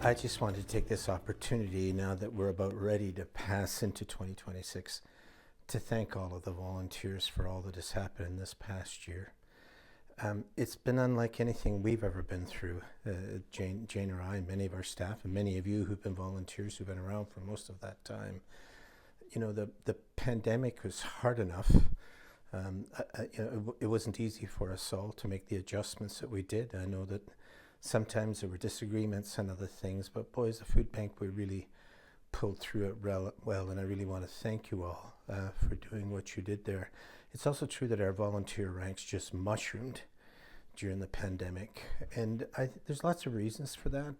I just wanted to take this opportunity now that we're about ready to pass into 2026 to thank all of the volunteers for all that has happened in this past year. It's been unlike anything we've ever been through. Jane or I, and many of our staff, and many of you who've been volunteers who've been around for most of that time. You know, the pandemic was hard enough. It wasn't easy for us all to make the adjustments that we did. I know that sometimes there were disagreements and other things, but boy, as a food bank, we really pulled through it well, and I really want to thank you all for doing what you did there. It's also true that our volunteer ranks just mushroomed during the pandemic, and there's lots of reasons for that,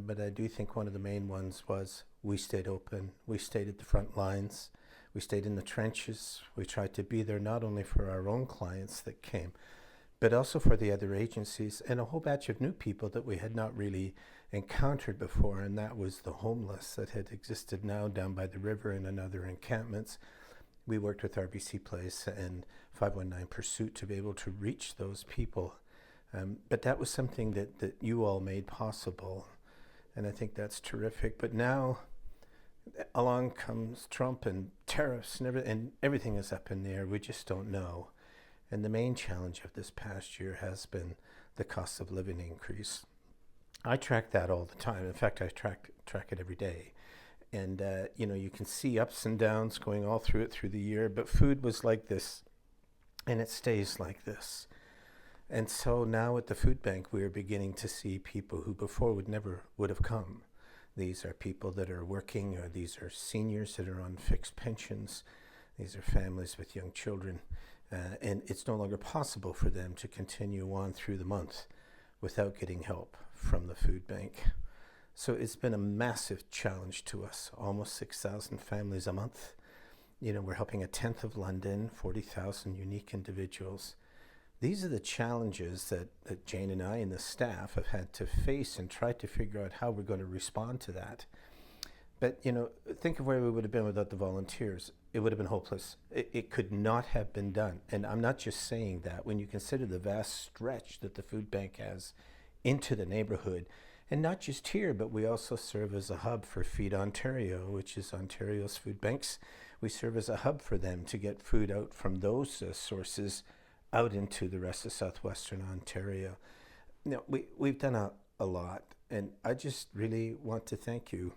but I do think one of the main ones was we stayed open, we stayed at the front lines, we stayed in the trenches, we tried to be there not only for our own clients that came, but also for the other agencies and a whole batch of new people that we had not really encountered before, and that was the homeless that had existed now down by the river and in other encampments. We worked with RBC Place and 519 Pursuit to be able to reach those people. But that was something that you all made possible, and I think that's terrific. But now along comes Trump and tariffs and everything is up in the air. We just don't know. And the main challenge of this past year has been the cost of living increase. I track that all the time. In fact, I track it every day. And, you can see ups and downs going all through the year, but food was like this, and it stays like this. And so now at the food bank, we're beginning to see people who before would have come. These are people that are working, or these are seniors that are on fixed pensions. These are families with young children. And it's no longer possible for them to continue on through the month without getting help from the food bank. So it's been a massive challenge to us, almost 6,000 families a month. We're helping a tenth of London, 40,000 unique individuals. These are the challenges that Jane and I and the staff have had to face and try to figure out how we're going to respond to that. But, think of where we would have been without the volunteers. It would have been hopeless. It could not have been done. And I'm not just saying that. When you consider the vast stretch that the food bank has into the neighborhood, and not just here, but we also serve as a hub for Feed Ontario, which is Ontario's food banks. We serve as a hub for them to get food out from those sources out into the rest of southwestern Ontario. We've done a lot, and I just really want to thank you.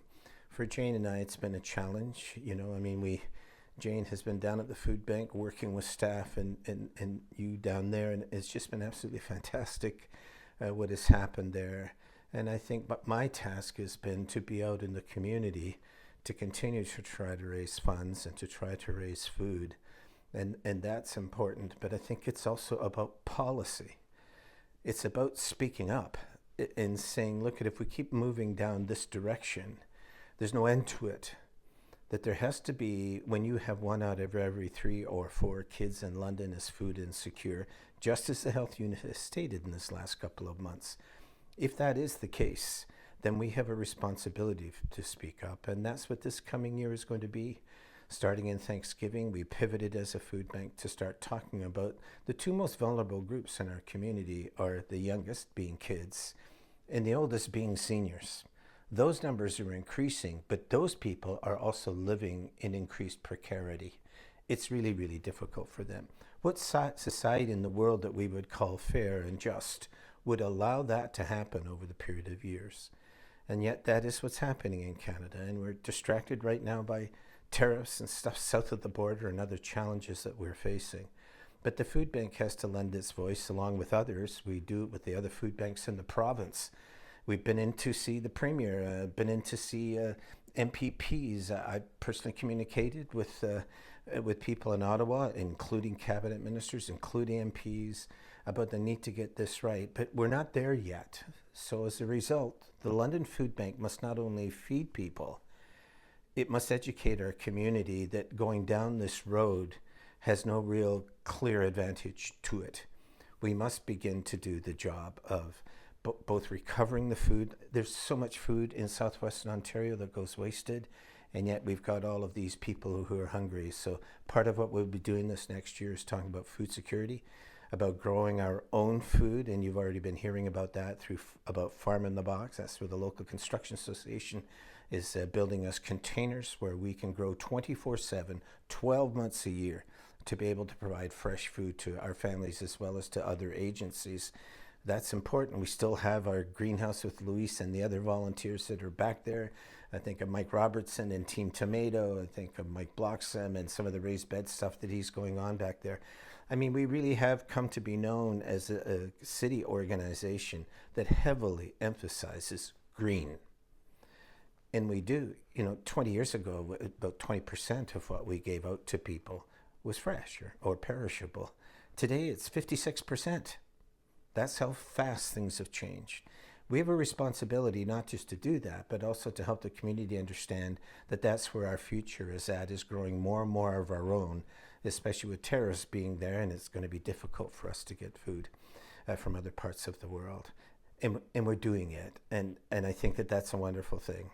For Jane and I, it's been a challenge. Jane has been down at the food bank working with staff and you down there, and it's just been absolutely fantastic what has happened there. And I think my task has been to be out in the community to continue to try to raise funds and to try to raise food. And that's important, but I think it's also about policy. It's about speaking up and saying, look, if we keep moving down this direction, there's no end to it. That there has to be, when you have 1 out of every 3 or 4 kids in London is food insecure, just as the health unit has stated in this last couple of months. If that is the case, then we have a responsibility to speak up, and that's what this coming year is going to be. Starting in Thanksgiving, we pivoted as a food bank to start talking about the 2 most vulnerable groups in our community are the youngest being kids and the oldest being seniors. Those numbers are increasing, but those people are also living in increased precarity. It's really, really difficult for them. What society in the world that we would call fair and just would allow that to happen over the period of years? And yet that is what's happening in Canada, and we're distracted right now by tariffs and stuff south of the border and other challenges that we're facing. But the food bank has to lend its voice along with others. We do it with the other food banks in the province. We've been in to see the Premier, been in to see MPPs. I personally communicated with people in Ottawa, including cabinet ministers, including MPs, about the need to get this right. But we're not there yet. So as a result, the London Food Bank must not only feed people, it must educate our community that going down this road has no real clear advantage to it. We must begin to do the job of both recovering the food. There's so much food in southwestern Ontario that goes wasted, and yet we've got all of these people who are hungry. So part of what we'll be doing this next year is talking about food security, about growing our own food, and you've already been hearing about that through about Farm in the Box. That's where the local construction association is building us containers where we can grow 24/7, 12 months a year, to be able to provide fresh food to our families as well as to other agencies. That's important. We still have our greenhouse with Luis and the other volunteers that are back there. I think of Mike Robertson and Team Tomato. I think of Mike Bloxham and some of the raised bed stuff that he's going on back there. I mean, we really have come to be known as a city organization that heavily emphasizes green. And we do. 20 years ago, about 20% of what we gave out to people was fresh or perishable. Today, it's 56%. That's how fast things have changed. We have a responsibility not just to do that, but also to help the community understand that that's where our future is growing more and more of our own, especially with terrorists being there, and it's going to be difficult for us to get food from other parts of the world. And we're doing it, and I think that that's a wonderful thing.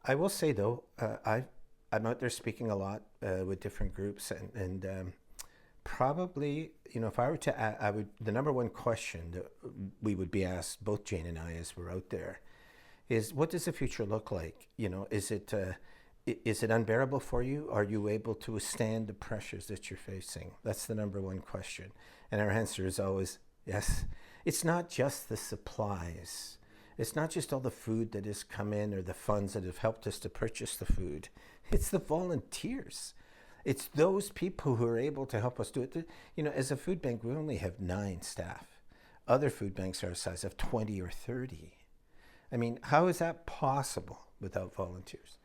I will say, though, I'm out there speaking a lot with different groups, and probably, if I were to, the number one question that we would be asked, both Jane and I, as we're out there, is what does the future look like? Is it unbearable for you? Are you able to withstand the pressures that you're facing? That's the number one question. And our answer is always yes. It's not just the supplies. It's not just all the food that has come in or the funds that have helped us to purchase the food. It's the volunteers. It's those people who are able to help us do it. As a food bank, we only have 9 staff. Other food banks our size have 20 or 30. I mean, how is that possible without volunteers?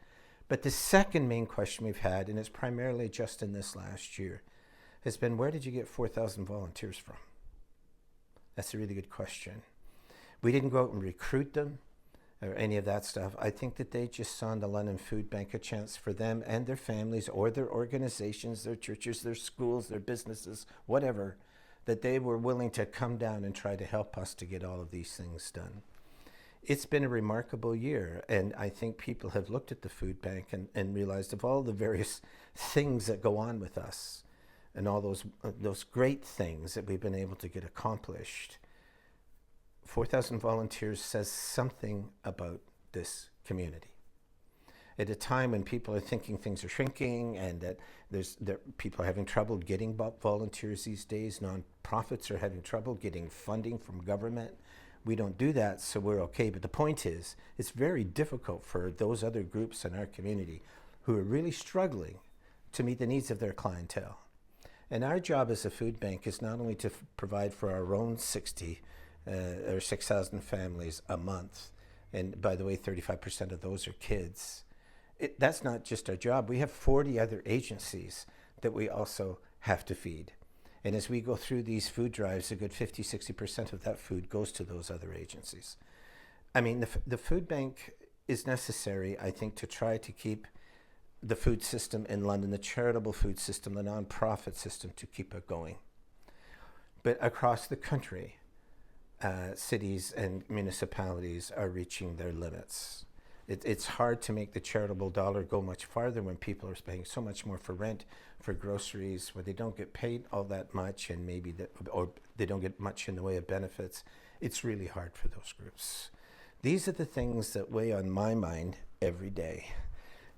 But the second main question we've had, and it's primarily just in this last year, has been, where did you get 4,000 volunteers from? That's a really good question. We didn't go out and recruit them or any of that stuff. I think that they just saw in the London Food Bank a chance for them and their families or their organizations, their churches, their schools, their businesses, whatever, that they were willing to come down and try to help us to get all of these things done. It's been a remarkable year, and I think people have looked at the food bank and realized of all the various things that go on with us and all those great things that we've been able to get accomplished. 4,000 volunteers says something about this community. At a time when people are thinking things are shrinking and that people are having trouble getting volunteers these days, nonprofits are having trouble getting funding from government. We don't do that, so we're okay. But the point is, it's very difficult for those other groups in our community who are really struggling to meet the needs of their clientele. And our job as a food bank is not only to provide for our own 60 or 6,000 families a month. And by the way, 35% of those are kids. That's not just our job. We have 40 other agencies that we also have to feed. And as we go through these food drives, a good 50-60% of that food goes to those other agencies. I mean, the food bank is necessary, I think, to try to keep the food system in London, the charitable food system, the nonprofit system, to keep it going. But across the country, cities and municipalities are reaching their limits. It's hard to make the charitable dollar go much farther when people are paying so much more for rent, for groceries, where they don't get paid all that much, and or they don't get much in the way of benefits. It's really hard for those groups. These are the things that weigh on my mind every day,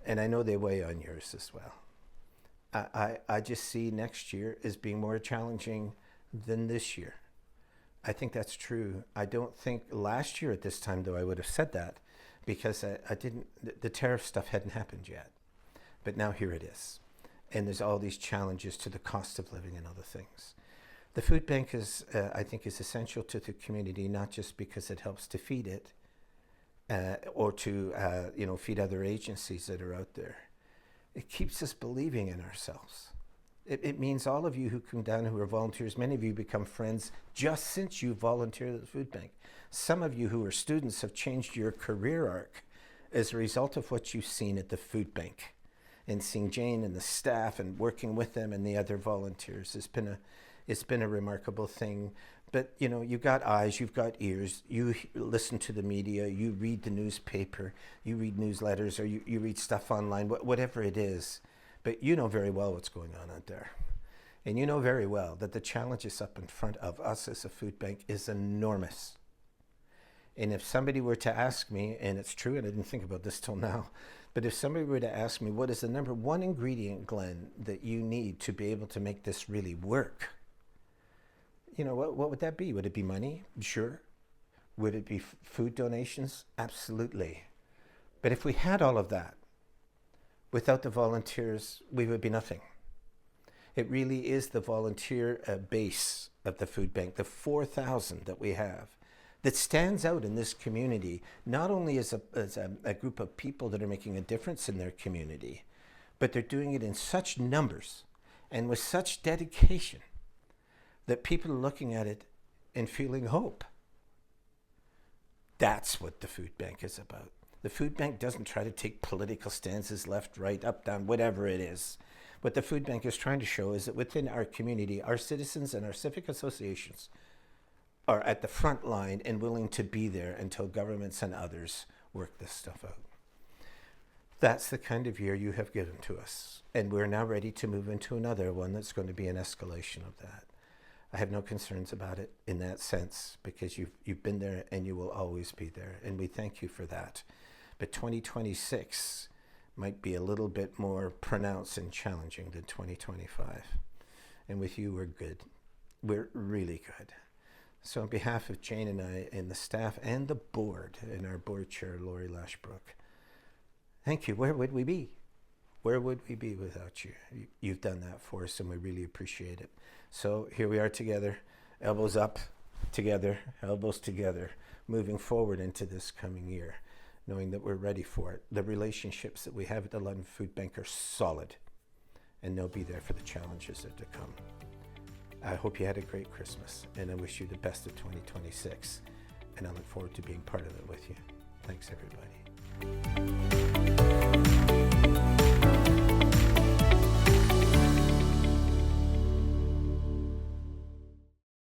and I know they weigh on yours as well. I just see next year as being more challenging than this year. I think that's true. I don't think last year at this time, though, I would have said that, because the tariff stuff hadn't happened yet. But now here it is. And there's all these challenges to the cost of living and other things. The food bank I think is essential to the community, not just because it helps to feed it or to feed other agencies that are out there. It keeps us believing in ourselves. It means all of you who come down who are volunteers, many of you become friends just since you volunteered at the food bank. Some of you who are students have changed your career arc as a result of what you've seen at the food bank and seeing Jane and the staff and working with them and the other volunteers. It's been a remarkable thing. But you've got eyes, you've got ears, you listen to the media, you read the newspaper, you read newsletters, or you read stuff online, whatever it is. But you know very well what's going on out there. And you know very well that the challenges up in front of us as a food bank is enormous. And if somebody were to ask me, and it's true, and I didn't think about this till now, but if somebody were to ask me, what is the number one ingredient, Glen, that you need to be able to make this really work? You know, what would that be? Would it be money? Sure. Would it be food donations? Absolutely. But if we had all of that, without the volunteers, we would be nothing. It really is the volunteer base of the food bank, the 4,000 that we have, that stands out in this community, not only as a group of people that are making a difference in their community, but they're doing it in such numbers and with such dedication that people are looking at it and feeling hope. That's what the food bank is about. The food bank doesn't try to take political stances, left, right, up, down, whatever it is. What the food bank is trying to show is that within our community, our citizens and our civic associations are at the front line and willing to be there until governments and others work this stuff out. That's the kind of year you have given to us. And we're now ready to move into another one that's going to be an escalation of that. I have no concerns about it in that sense, because you've been there and you will always be there. And we thank you for that. But 2026 might be a little bit more pronounced and challenging than 2025. And with you, we're good. We're really good. So on behalf of Jane and I and the staff and the board and our board chair, Lori Lashbrook, thank you. Where would we be? Where would we be without you? You've done that for us, and we really appreciate it. So here we are together, elbows up, together, elbows together, moving forward into this coming year, knowing that we're ready for it. The relationships that we have at the London Food Bank are solid, and they'll be there for the challenges that are to come. I hope you had a great Christmas, and I wish you the best of 2026, and I look forward to being part of it with you. Thanks, everybody.